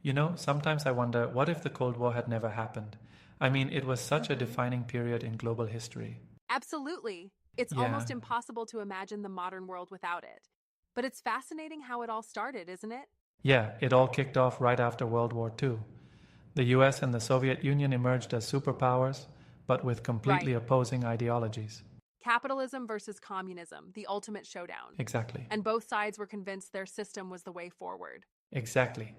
You know, sometimes I wonder what if the Cold War had never happened? I mean, it was such a Hmm. defining period in global history. Absolutely. It's Yeah, almost impossible to imagine the modern world without it. But it's fascinating how it all started, isn't it? yeah, it all kicked off right after World War II. The US and the Soviet Union emerged as superpowers, but with completely Right. opposing ideologies. Capitalism versus communism, the ultimate showdown. Exactly. And both sides were convinced their system was the way forward. Exactly.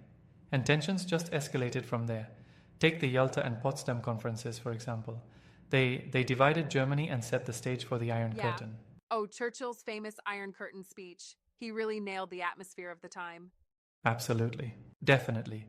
And tensions just escalated from there. Take the Yalta and Potsdam conferences, for example. They divided Germany and set the stage for the Iron Yeah. Curtain. Oh, Churchill's famous Iron Curtain speech. He really nailed the atmosphere of the time. Absolutely. Definitely.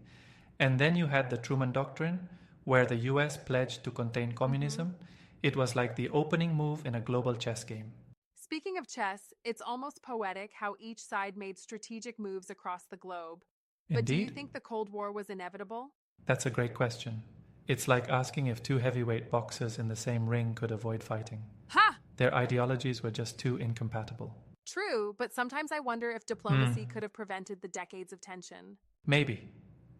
And then you had the Truman Doctrine, where the US pledged to contain Hmm. communism. It was like the opening move in a global chess game. Speaking of chess, it's almost poetic how each side made strategic moves across the globe. But do you Indeed? think the Cold War was inevitable? That's a great question. It's like asking if two heavyweight boxers in the same ring could avoid fighting. Ha! Their ideologies were just too incompatible. True, but sometimes I wonder if Hmm, diplomacy could have prevented the decades of tension. maybe.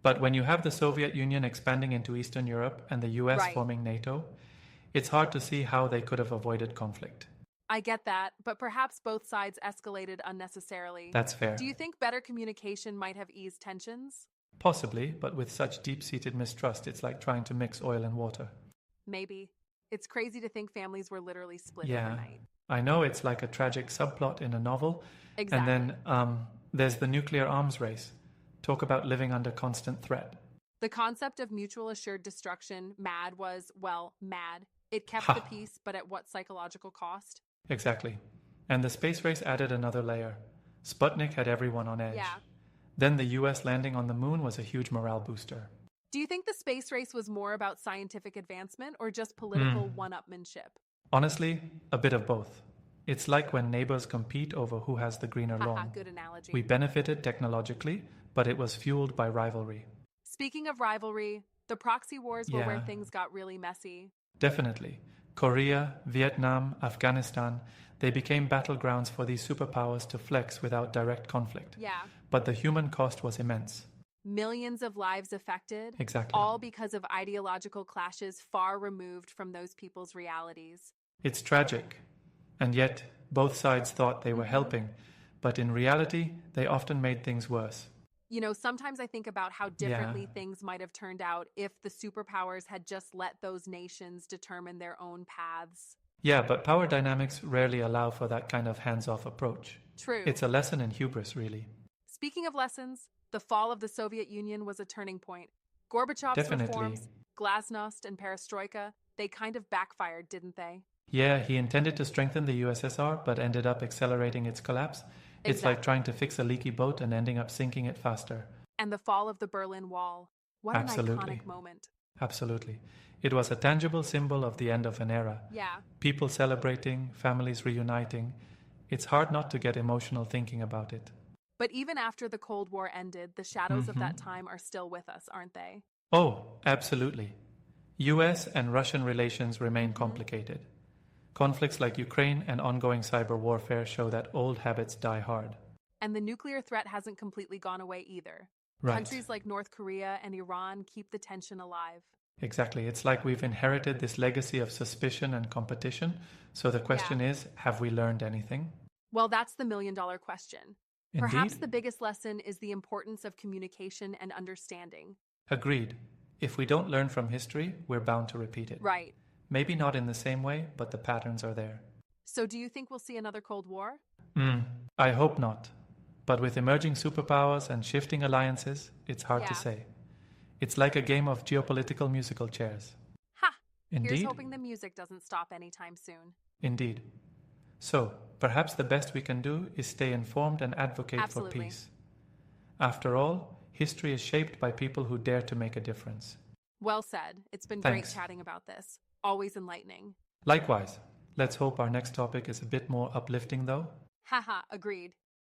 But when you have the Soviet Union expanding into Eastern Europe and the US Right. forming NATO, it's hard to see how they could have avoided conflict. I get that, but perhaps both sides escalated unnecessarily. That's Do fair. you think better communication might have eased tensions? Possibly, but with such deep seated mistrust, it's like trying to mix oil and water. Maybe. It's crazy to think families were literally split Yeah, overnight. I know it's like a tragic subplot in a novel. And then Exactly. there's the nuclear arms race. Talk about living under constant threat. The concept of mutual assured destruction, MAD, was, well, mad. It kept the Ha! peace, but at what psychological cost? Exactly. And the space race added another layer. Sputnik had everyone on edge. Yeah. Then the US landing on the moon was a huge morale booster. Do you think the space race was more about scientific advancement or just Hmm. political one upmanship? Honestly, a bit of both. It's like when neighbors compete over who has the greener Haha, lawn. good We analogy. benefited technologically, but it was fueled by rivalry. Speaking of rivalry, the proxy wars were where Yeah, things got really messy. definitely. Korea, Vietnam, Afghanistan, they became battlegrounds for these superpowers to flex without direct conflict. Yeah. But the human cost was immense. Millions of lives affected, Exactly. all because of ideological clashes far removed from those people's realities. It's tragic. And yet, both sides thought they were Hmm. helping, but in reality, they often made things worse. You know, sometimes I think about how Yeah. differently things might have turned out if the superpowers had just let those nations determine their own paths. Yeah, but power dynamics rarely allow for that kind of hands off approach. True. It's a lesson in hubris, really. Speaking of lessons, the fall of the Soviet Union was a turning point. Gorbachev's Definitely. reforms, glasnost, and perestroika, they kind of backfired, didn't they? Yeah, he intended to strengthen the USSR, but ended up accelerating its collapse. It's like trying Exactly. to fix a leaky boat and ending up sinking it faster. And the fall of the Berlin Wall. What an Absolutely. iconic moment. Absolutely. It was a tangible symbol of the end of an era. Yeah. People celebrating, families reuniting. It's hard not to get emotional thinking about it. But even after the Cold War ended, the shadows of Hmm. that time are still with us, aren't they? Oh, absolutely. US and Russian relations remain Hmm. complicated. Conflicts like Ukraine and ongoing cyber warfare show that old habits die hard. And the nuclear threat hasn't completely gone away either. Right. Countries like North Korea and Iran keep the tension alive. Exactly. It's like we've inherited this legacy of suspicion and competition. So the Yeah. question is, have we learned anything? Well, that's the million-dollar question. Perhaps Indeed. the biggest lesson is the importance of communication and understanding. Agreed. If we don't learn from history, we're bound to repeat it. Right. Maybe not in the same way, but the patterns are there. So do you think we'll see another Cold War? Mm, I hope not. But with emerging superpowers and shifting alliances, it's hard to Yeah. say. It's like a game of geopolitical musical chairs. Ha! Here's Indeed? hoping the music doesn't stop anytime soon. Indeed. So, perhaps the best we can do is stay informed and advocate for Absolutely. peace. After all, history is shaped by people who dare to make a difference. Well said. It's been great Thanks. chatting about this. Always enlightening. Likewise, let's hope our next topic is a bit more uplifting, though. Haha, agreed.